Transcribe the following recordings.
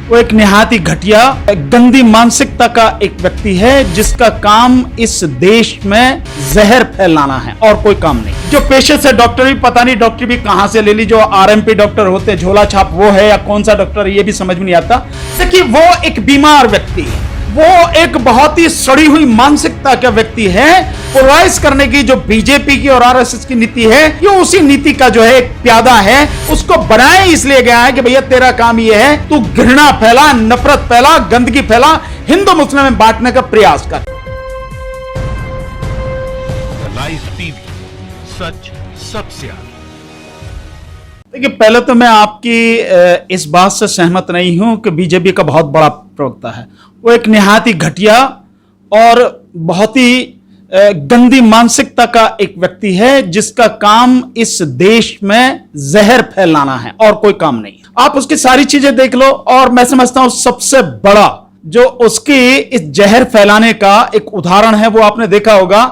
वो एक निहायत ही घटिया गंदी मानसिकता का एक व्यक्ति है जिसका काम इस देश में जहर फैलाना है और कोई काम नहीं। जो पेशे से डॉक्टर भी पता नहीं डॉक्टर भी कहां से ले ली, जो आरएमपी डॉक्टर होते झोला छाप वो है या कौन सा डॉक्टर है ये भी समझ में नहीं आता। कि वो एक बीमार व्यक्ति है, वो एक बहुत ही सड़ी हुई मानसिकता का व्यक्ति है। पोलराइज करने की जो बीजेपी की और आरएसएस की नीति है ये उसी नीति का जो है एक प्यादा है। उसको बनाए इसलिए गया है कि भैया तेरा काम ये है, तू घृणा फैला, नफरत फैला, गंदगी फैला, हिंदू मुस्लिम में बांटने का प्रयास कर। लाइव टीवी, सच सबसे आगे। देखिए, पहले तो मैं आपकी इस बात से सहमत नहीं हूं कि बीजेपी का बहुत बड़ा प्रवक्ता है। वो एक निहायत ही घटिया और बहुत ही गंदी मानसिकता का एक व्यक्ति है जिसका काम इस देश में जहर फैलाना है और कोई काम नहीं। आप उसकी सारी चीजें देख लो और मैं समझता हूं सबसे बड़ा जो उसकी इस जहर फैलाने का एक उदाहरण है वो आपने देखा होगा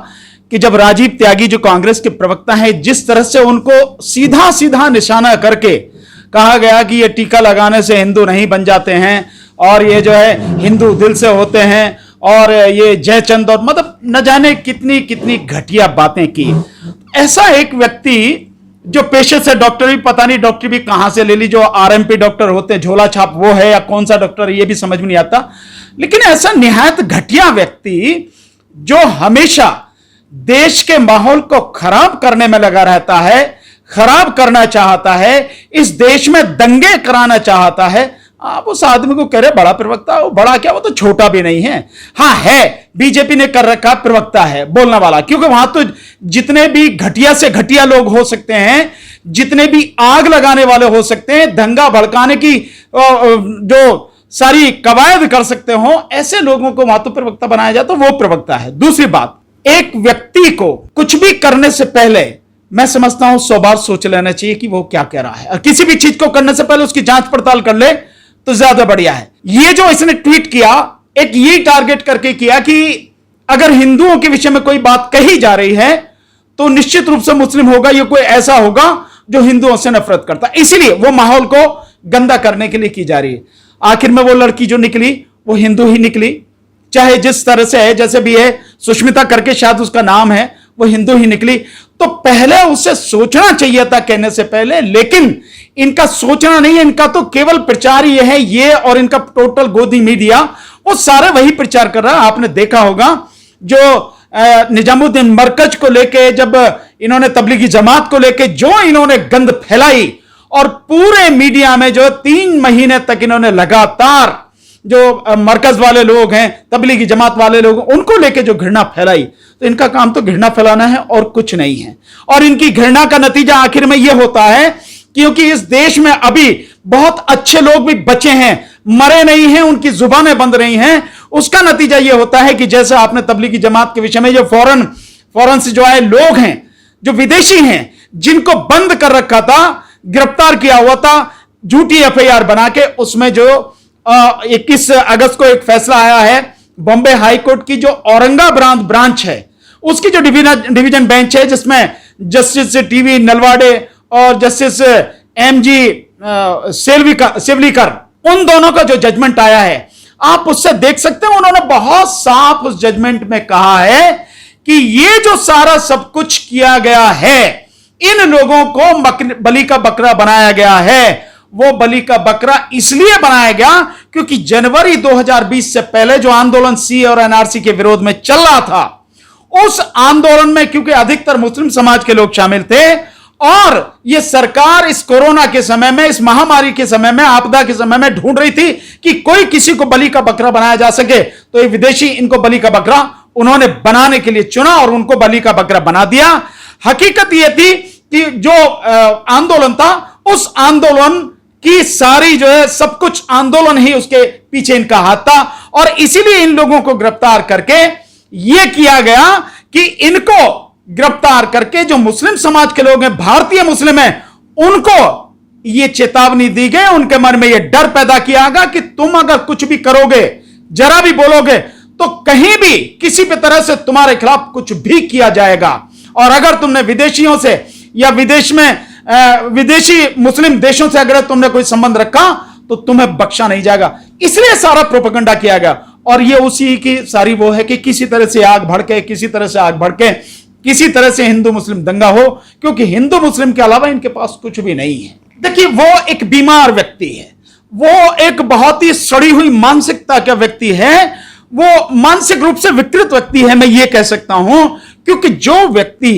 कि जब राजीव त्यागी जो कांग्रेस के प्रवक्ता हैं, जिस तरह से उनको सीधा सीधा निशाना करके कहा गया कि ये टीका लगाने से हिंदू नहीं बन जाते हैं और ये जो है हिंदू दिल से होते हैं और ये जयचंद और मतलब न जाने कितनी कितनी घटिया बातें की। ऐसा एक व्यक्ति जो पेशे से डॉक्टर भी पता नहीं डॉक्टर भी कहां से ले ली, जो आरएमपी डॉक्टर होते झोला छाप वो है या कौन सा डॉक्टर है ये भी समझ में नहीं आता। लेकिन ऐसा निहायत घटिया व्यक्ति जो हमेशा देश के माहौल को खराब करने में लगा रहता है, खराब करना चाहता है, इस देश में दंगे कराना चाहता है, आप उस आदमी को कह रहे बड़ा प्रवक्ता। वो बड़ा क्या, वो तो छोटा भी नहीं है। हाँ है, बीजेपी ने कर रखा प्रवक्ता है बोलने वाला, क्योंकि वहां तो जितने भी घटिया से घटिया लोग हो सकते हैं, जितने भी आग लगाने वाले हो सकते हैं, दंगा भड़काने की जो सारी कवायद कर सकते हो, ऐसे लोगों को वहां तो प्रवक्ता बनाया जाए तो वो प्रवक्ता है। दूसरी बात, एक व्यक्ति को कुछ भी करने से पहले मैं समझता हूं 100 बार सोच लेना चाहिए कि वो क्या कह रहा है, और किसी भी चीज को करने से पहले उसकी जांच पड़ताल कर ले तो ज्यादा बढ़िया है। ये जो इसने ट्वीट किया, एक ये टारगेट करके किया कि अगर हिंदुओं के विषय में कोई बात कही जा रही है तो निश्चित रूप से मुस्लिम होगा, ये कोई ऐसा होगा जो हिंदुओं से नफरत करता, इसीलिए वो माहौल को गंदा करने के लिए की जा रही है। आखिर में वो लड़की जो निकली वो हिंदू ही निकली, चाहे जिस तरह से है, जैसे भी है, सुष्मिता करके शायद उसका नाम है, वो हिंदू ही निकली। तो पहले उसे सोचना चाहिए था कहने से पहले, लेकिन इनका सोचना नहीं है, इनका तो केवल प्रचार ही है। ये और इनका टोटल गोदी मीडिया वो सारे वही प्रचार कर रहा है। आपने देखा होगा जो निजामुद्दीन मरकज को लेके, जब इन्होंने तबलीगी जमात को लेके जो इन्होंने गंद फैलाई और पूरे मीडिया में जो 3 महीने तक इन्होंने लगातार जो मरकज वाले लोग हैं, तबलीगी जमात वाले लोग, उनको लेके जो घृणा फैलाई, तो इनका काम तो घृणा फैलाना है और कुछ नहीं है। और इनकी घृणा का नतीजा आखिर में यह होता है, क्योंकि इस देश में अभी बहुत अच्छे लोग भी बचे हैं, मरे नहीं हैं, उनकी जुबानें बंद रही हैं। उसका नतीजा यह होता है कि जैसे आपने तबलीगी जमात के विषय में जो फॉरेन से जो आए लोग हैं, जो विदेशी हैं, जिनको बंद कर रखा था, गिरफ्तार किया हुआ था, झूठी एफआईआर बना के, उसमें जो 21 अगस्त को एक फैसला आया है बॉम्बे हाई कोर्ट की जो औरंगाबाद ब्रांच है, उसकी जो डिवीजन बेंच है, जिसमें जस्टिस टीवी नलवाडे और जस्टिस एमजी सेवलीकर, उन दोनों का जो जजमेंट आया है, आप उससे देख सकते हैं, उन्होंने बहुत साफ उस जजमेंट में कहा है कि ये जो सारा सब कुछ किया गया है, इन लोगों को बलि का बकरा बनाया गया है। वो बलि का बकरा इसलिए बनाया गया क्योंकि जनवरी 2020 से पहले जो आंदोलन सी और एनआरसी के विरोध में चल रहा था, उस आंदोलन में क्योंकि अधिकतर मुस्लिम समाज के लोग शामिल थे और ये सरकार इस कोरोना के समय में, इस महामारी के समय में, आपदा के समय में ढूंढ रही थी कि कोई किसी को बलि का बकरा बनाया जा सके, तो ये विदेशी इनको बलि का बकरा उन्होंने बनाने के लिए चुना और उनको बलि का बकरा बना दिया। हकीकत यह थी कि जो आंदोलन था, उस आंदोलन कि सारी जो है सब कुछ आंदोलन ही उसके पीछे इनका हाथ था और इसीलिए इन लोगों को गिरफ्तार करके यह किया गया कि इनको गिरफ्तार करके जो मुस्लिम समाज के लोग हैं, भारतीय मुस्लिम हैं, उनको यह चेतावनी दी गई, उनके मन में यह डर पैदा किया गया कि तुम अगर कुछ भी करोगे, जरा भी बोलोगे, तो कहीं भी किसी भी तरह से तुम्हारे खिलाफ कुछ भी किया जाएगा। और अगर तुमने विदेशियों से या विदेशी मुस्लिम देशों से अगर तुमने कोई संबंध रखा तो तुम्हें बख्शा नहीं जाएगा। इसलिए सारा प्रोपेगेंडा किया गया। और ये उसी की सारी वो है कि किसी तरह से आग भड़के, किसी तरह से आग भड़के, किसी तरह से हिंदू मुस्लिम दंगा हो, क्योंकि हिंदू मुस्लिम के अलावा इनके पास कुछ भी नहीं है। देखिए, वो एक बीमार व्यक्ति है, वो एक बहुत ही सड़ी हुई मानसिकता का व्यक्ति है, वो मानसिक रूप से विकृत व्यक्ति है, मैं ये कह सकता हूं। क्योंकि जो व्यक्ति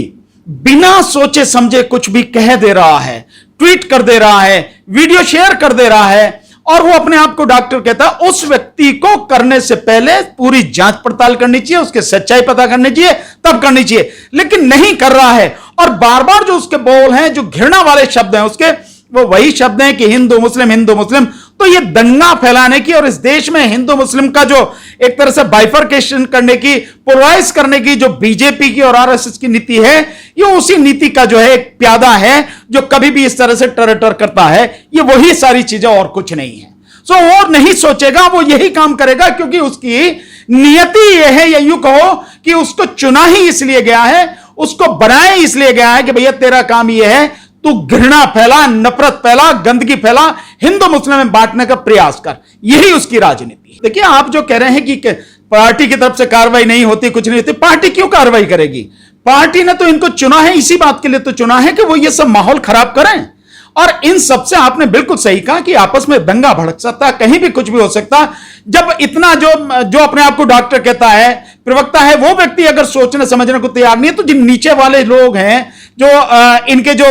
बिना सोचे समझे कुछ भी कह दे रहा है, ट्वीट कर दे रहा है, वीडियो शेयर कर दे रहा है, और वो अपने आप को डॉक्टर कहता है, उस व्यक्ति को करने से पहले पूरी जांच पड़ताल करनी चाहिए, उसके सच्चाई पता करनी चाहिए, तब करनी चाहिए। लेकिन नहीं कर रहा है, और बार बार जो उसके बोल हैं, जो घृणा वाले शब्द हैं उसके, वो वही शब्द हैं कि हिंदू मुस्लिम हिंदू मुस्लिम। तो ये दंगा फैलाने की और इस देश में हिंदू मुस्लिम का जो एक तरह से बाइफरकेशन करने की, पोलराइज करने की जो बीजेपी की और आरएसएस की नीति है, ये उसी नीति का जो है एक प्यादा है, जो कभी भी इस तरह से टर करता है। ये वही सारी चीजें और कुछ नहीं है। सो वो नहीं सोचेगा, वो यही काम करेगा, क्योंकि उसकी नियति यह है, या यूं कहो कि उसको चुना ही इसलिए गया है, उसको बनाया इसलिए गया है कि भैया तेरा काम यह है, तू घृणा फैला, नफरत फैला, गंदगी फैला, हिंदू मुस्लिम में बांटने का प्रयास कर। यही उसकी राजनीति है। देखिए, आप जो कह रहे हैं कि पार्टी की तरफ से कार्रवाई नहीं होती, कुछ नहीं होती, पार्टी क्यों कार्रवाई करेगी? पार्टी ने तो इनको चुना है, इसी बात के लिए तो चुना है कि वो ये सब माहौल खराब करें। और इन सबसे आपने बिल्कुल सही कहा कि आपस में दंगा भड़क सकता है, कहीं भी कुछ भी हो सकता। जब इतना जो अपने आप को डॉक्टर कहता है, प्रवक्ता है, वो व्यक्ति अगर सोचने समझने को तैयार नहीं है, तो जिन नीचे वाले लोग हैं, जो इनके जो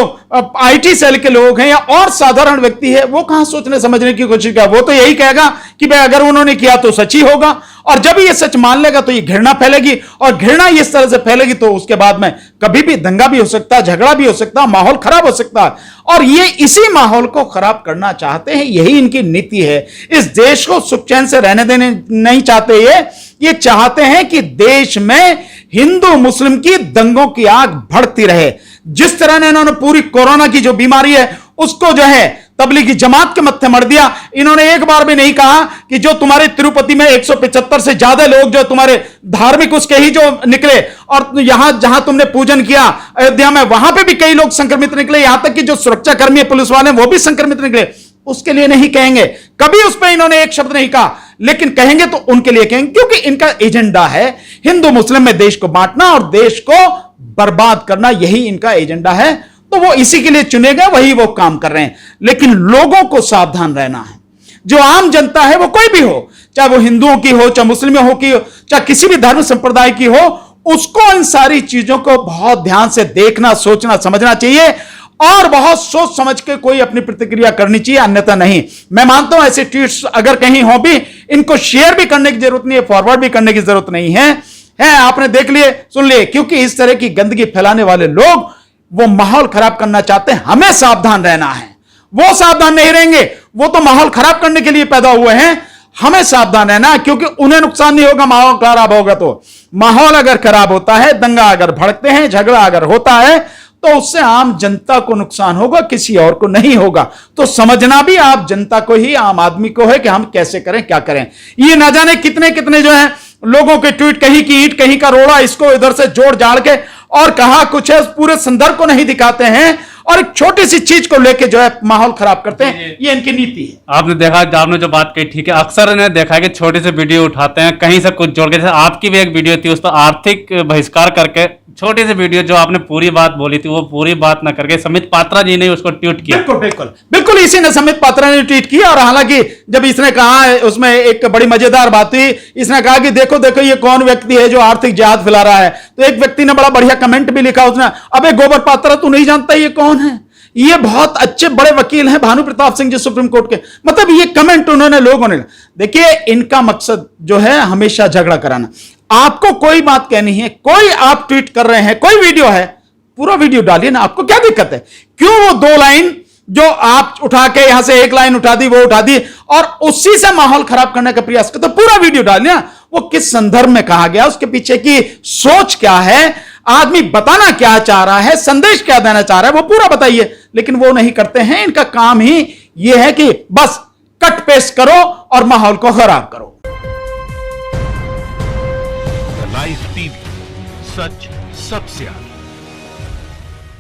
आईटी सेल के लोग हैं या और साधारण व्यक्ति है, वो कहां सोचने समझने की कोशिश करेगा? वो तो यही कहेगा कि भाई अगर उन्होंने किया तो सच ही होगा, और जब ये सच मान लेगा तो ये घृणा फैलेगी, और घृणा इस तरह से फैलेगी तो उसके बाद में कभी भी दंगा भी हो सकता है, झगड़ा भी हो सकता है, माहौल खराब हो सकता है। और ये इसी माहौल को खराब करना चाहते हैं, यही इनकी नीति है। इस देश को सुख चैन से रहने देने नहीं चाहते ये चाहते हैं कि देश में हिंदू मुस्लिम की दंगों की आग भड़कती रहे। जिस तरह ने इन्होंने पूरी कोरोना की जो बीमारी है उसको जो है तबलीगी जमात के मत्थे मर दिया। इन्होंने एक बार भी नहीं कहा कि जो तुम्हारे तिरुपति में 175 से ज्यादा लोग जो तुम्हारे धार्मिक उसके ही जो निकले, और यहां जहां तुमने पूजन किया अयोध्या में, वहां पे भी कई लोग संक्रमित निकले, यहां तक कि जो सुरक्षा कर्मी पुलिस वाले वो भी संक्रमित निकले। उसके लिए नहीं कहेंगे, कभी उस पर इन्होंने एक शब्द नहीं कहा, लेकिन कहेंगे तो उनके लिए कहेंगे, क्योंकि इनका एजेंडा है हिंदू मुस्लिम में देश को बांटना और देश को बर्बाद करना, यही इनका एजेंडा है। तो वो इसी के लिए चुने गए, वही वो काम कर रहे हैं। लेकिन लोगों को सावधान रहना है। जो आम जनता है, वो कोई भी हो, चाहे वो हिंदुओं की हो, चाहे मुस्लिमों हो की हो, चाहे किसी भी धर्म संप्रदाय की हो, उसको इन सारी चीजों को बहुत ध्यान से देखना, सोचना, समझना चाहिए, और बहुत सोच समझ के कोई अपनी प्रतिक्रिया करनी चाहिए, अन्यथा नहीं। मैं मानता हूं ऐसे ट्वीट्स अगर कहीं हो भी, इनको शेयर भी करने की जरूरत नहीं है, फॉरवर्ड भी करने की जरूरत नहीं है। आपने देख लिए, सुन लिए, क्योंकि इस तरह की गंदगी फैलाने वाले लोग वो माहौल खराब करना चाहते हैं। हमें सावधान रहना है। वो सावधान नहीं रहेंगे, वो तो माहौल खराब करने के लिए पैदा हुए हैं। हमें सावधान रहना है, क्योंकि उन्हें नुकसान नहीं होगा माहौल खराब होगा तो। माहौल अगर खराब होता है, दंगा अगर भड़कते हैं, झगड़ा अगर होता है, तो उससे आम जनता को नुकसान होगा, किसी और को नहीं होगा। तो समझना भी आप जनता को ही, आम आदमी को है कि हम कैसे करें, क्या करें। ये ना जाने कितने कितने जो है लोगों के ट्वीट, कहीं की ईंट कहीं का रोड़ा, इसको इधर से जोड़ जाड़ के और कहा कुछ है, पूरे संदर्भ को नहीं दिखाते हैं, और एक छोटी सी चीज को लेके जो है माहौल खराब करते हैं। ये इनकी नीति है। आपने देखा, आपने जो बात कही ठीक है। अक्सर इन्हें देखा है कि छोटे से वीडियो उठाते हैं, कहीं से कुछ जोड़ के, जैसे आपकी भी एक वीडियो थी, उस पर आर्थिक बहिष्कार करके छोटी सी वीडियो, जो आपने पूरी बात बोली थी वो पूरी बात ना करके समित पात्रा जी ने उसको ट्वीट किया। बिल्कुल बिल्कुल बिल्कुल, इसी ने समित पात्रा ने ट्वीट किया। और हालांकि जब इसने कहा, उसमें एक बड़ी मजेदार बात थी, इसने कहा कि देखो देखो ये कौन व्यक्ति है जो आर्थिक जिहाद फैला रहा है। तो एक व्यक्ति ने बड़ा बढ़िया कमेंट भी लिखा उसने, अबे गोबर पात्रा तू नहीं जानता ये कौन है? ये बहुत अच्छे बड़े वकील हैं, भानु प्रताप सिंह जी, सुप्रीम कोर्ट के। मतलब ये कमेंट उन्होंने लोगों ने, देखिए इनका मकसद जो है हमेशा झगड़ा कराना। आपको कोई बात कहनी है, कोई आप ट्वीट कर रहे हैं, कोई वीडियो है, पूरा वीडियो डालिए ना, आपको क्या दिक्कत है? क्यों वो 2 लाइन जो आप उठा के यहां से 1 लाइन उठा दी, वो उठा दी और उसी से माहौल खराब करने का प्रयास करते? तो पूरा वीडियो डालिए ना, वो किस संदर्भ में कहा गया, उसके पीछे की सोच क्या है, आदमी बताना क्या चाह रहा है, संदेश क्या देना चाह रहा है, वो पूरा बताइए। लेकिन वो नहीं करते हैं। इनका काम ही यह है कि बस कट पेस्ट करो और माहौल को खराब करो। लाइव टीवी, सच सबसे आगे।